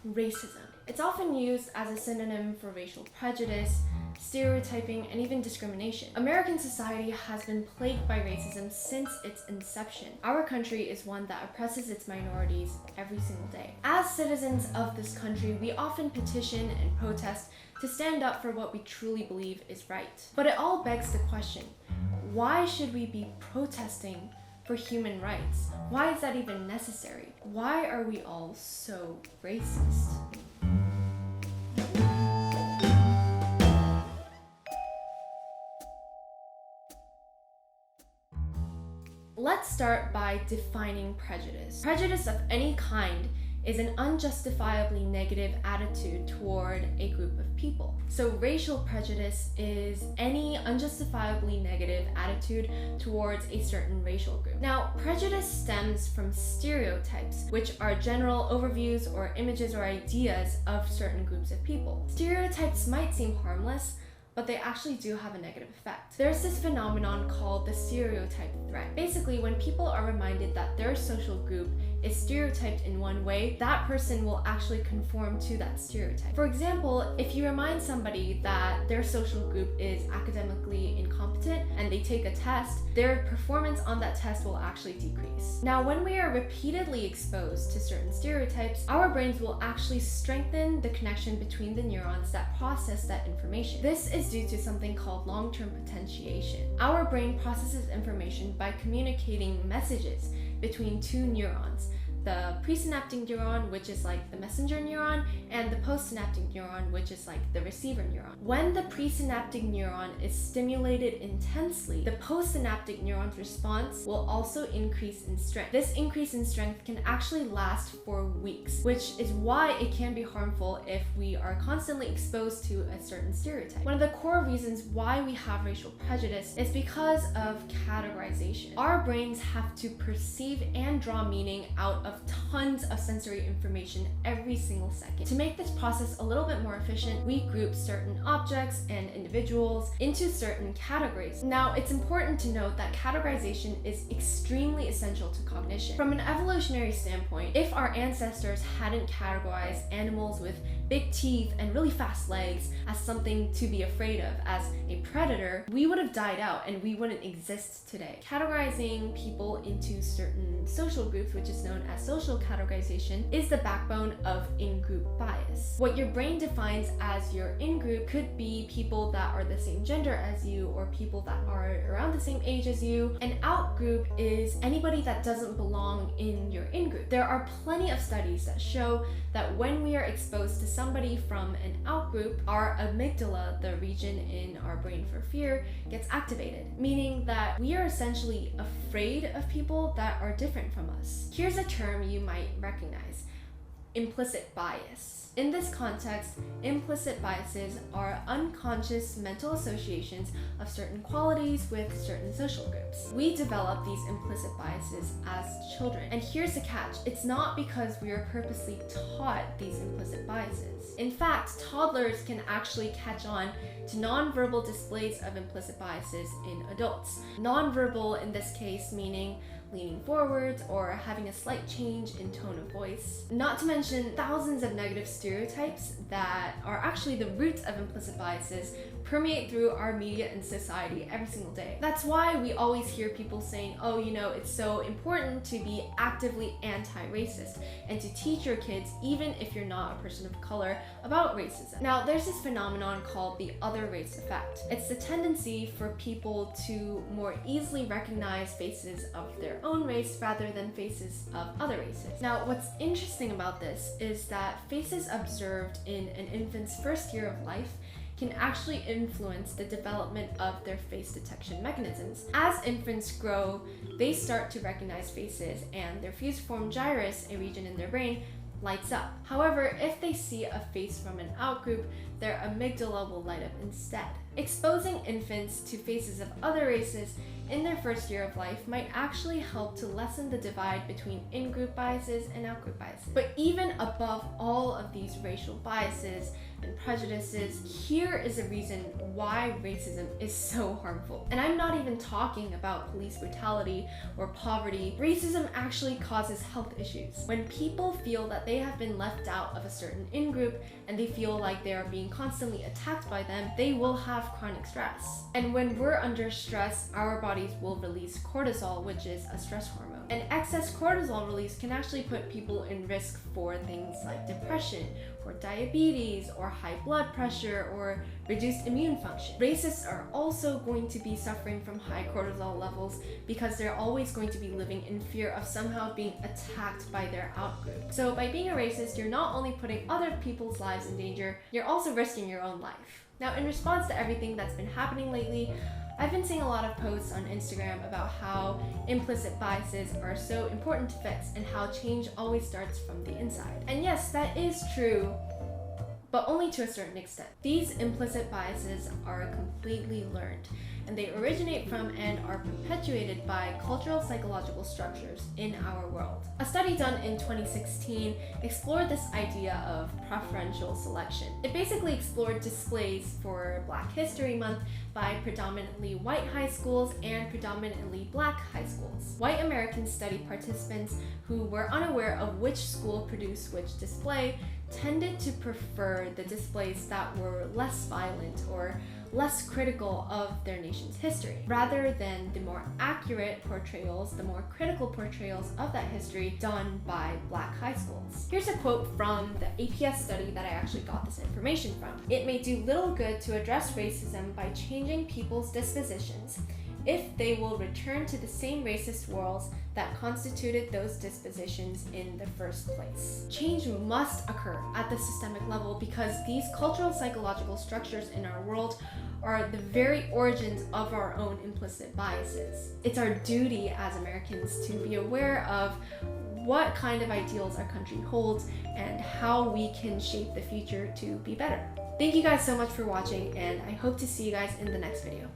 racism. It's often used as a synonym for racial prejudice, stereotyping, and even discrimination. American society has been plagued by racism since its inception. Our country is one that oppresses its minorities every single day. As citizens of this country, we often petition and protest to stand up for what we truly believe is right. But it all begs the question, why should we be protesting for human rights? Why is that even necessary? Why are we all so racist? Let's start by defining prejudice. Prejudice of any kind is an unjustifiably negative attitude toward a group of people. So racial prejudice is any unjustifiably negative attitude towards a certain racial group. Now, prejudice stems from stereotypes, which are general overviews or images or ideas of certain groups of people. Stereotypes might seem harmless, but they actually do have a negative effect. There's this phenomenon called the stereotype threat. Basically, when people are reminded that their social group is stereotyped in one way, that person will actually conform to that stereotype. For example, if you remind somebody that their social group is academically incompetent and they take a test, their performance on that test will actually decrease. Now, when we are repeatedly exposed to certain stereotypes, our brains will actually strengthen the connection between the neurons that process that information. This is due to something called long-term potentiation. Our brain processes information by communicating messages between two neurons, the presynaptic neuron, which is like the messenger neuron, and the postsynaptic neuron, which is like the receiver neuron. When the presynaptic neuron is stimulated intensely, the postsynaptic neuron's response will also increase in strength. This increase in strength can actually last for weeks, which is why it can be harmful if we are constantly exposed to a certain stereotype. One of the core reasons why we have racial prejudice is because of categorization. Our brains have to perceive and draw meaning out of tons of sensory information every single second. To make this process a little bit more efficient, we group certain objects and individuals into certain categories. Now, it's important to note that categorization is extremely essential to cognition. From an evolutionary standpoint, if our ancestors hadn't categorized animals with big teeth and really fast legs as something to be afraid of, as a predator, we would have died out and we wouldn't exist today. Categorizing people into certain social groups, which is known as social categorization, is the backbone of in-group bias. What your brain defines as your in-group could be people that are the same gender as you or people that are around the same age as you. An out-group is anybody that doesn't belong in your in-group. There are plenty of studies that show that when we are exposed to somebody from an out-group, our amygdala, the region in our brain for fear, gets activated, meaning that we are essentially afraid of people that are different from us. Here's a term you might recognize: implicit bias. In this context, implicit biases are unconscious mental associations of certain qualities with certain social groups. We develop these implicit biases as children. And here's the catch: it's not because we are purposely taught these implicit biases. In fact, toddlers can actually catch on to nonverbal displays of implicit biases in adults. Nonverbal in this case meaning leaning forwards or having a slight change in tone of voice. Not to mention thousands of negative stereotypes that are actually the roots of implicit biases permeate through our media and society every single day. That's why we always hear people saying, oh, you know, it's so important to be actively anti-racist and to teach your kids, even if you're not a person of color, about racism. Now, there's this phenomenon called the other race effect. It's the tendency for people to more easily recognize faces of their own race rather than faces of other races. Now, what's interesting about this is that faces observed in an infant's first year of life can actually influence the development of their face detection mechanisms. As infants grow, they start to recognize faces, and their fusiform gyrus, a region in their brain, lights up. However, if they see a face from an outgroup, their amygdala will light up instead. Exposing infants to faces of other races in their first year of life might actually help to lessen the divide between in-group biases and out-group biases. But even above all of these racial biases, and prejudices, here is a reason why racism is so harmful. And I'm not even talking about police brutality or poverty. Racism actually causes health issues. When people feel that they have been left out of a certain in-group and they feel like they are being constantly attacked by them, they will have chronic stress. And when we're under stress, our bodies will release cortisol, which is a stress hormone. And excess cortisol release can actually put people in risk for things like depression, or diabetes, or high blood pressure, or reduced immune function. Racists are also going to be suffering from high cortisol levels because they're always going to be living in fear of somehow being attacked by their outgroup. So by being a racist, you're not only putting other people's lives in danger, you're also risking your own life. Now, in response to everything that's been happening lately, I've been seeing a lot of posts on Instagram about how implicit biases are so important to fix and how change always starts from the inside. And yes, that is true, but only to a certain extent. These implicit biases are completely learned, and they originate from and are perpetuated by cultural psychological structures in our world. A study done in 2016 explored this idea of preferential selection. It basically explored displays for Black History Month by predominantly white high schools and predominantly Black high schools. White American study participants who were unaware of which school produced which display tended to prefer the displays that were less violent or less critical of their nation's history, rather than the more accurate portrayals, the more critical portrayals of that history done by Black high schools. Here's a quote from the APS study that I actually got this information from. "It may do little good to address racism by changing people's dispositions if they will return to the same racist worlds that constituted those dispositions in the first place." Change must occur at the systemic level because these cultural psychological structures in our world are the very origins of our own implicit biases. It's our duty as Americans to be aware of what kind of ideals our country holds and how we can shape the future to be better. Thank you guys so much for watching, and I hope to see you guys in the next video.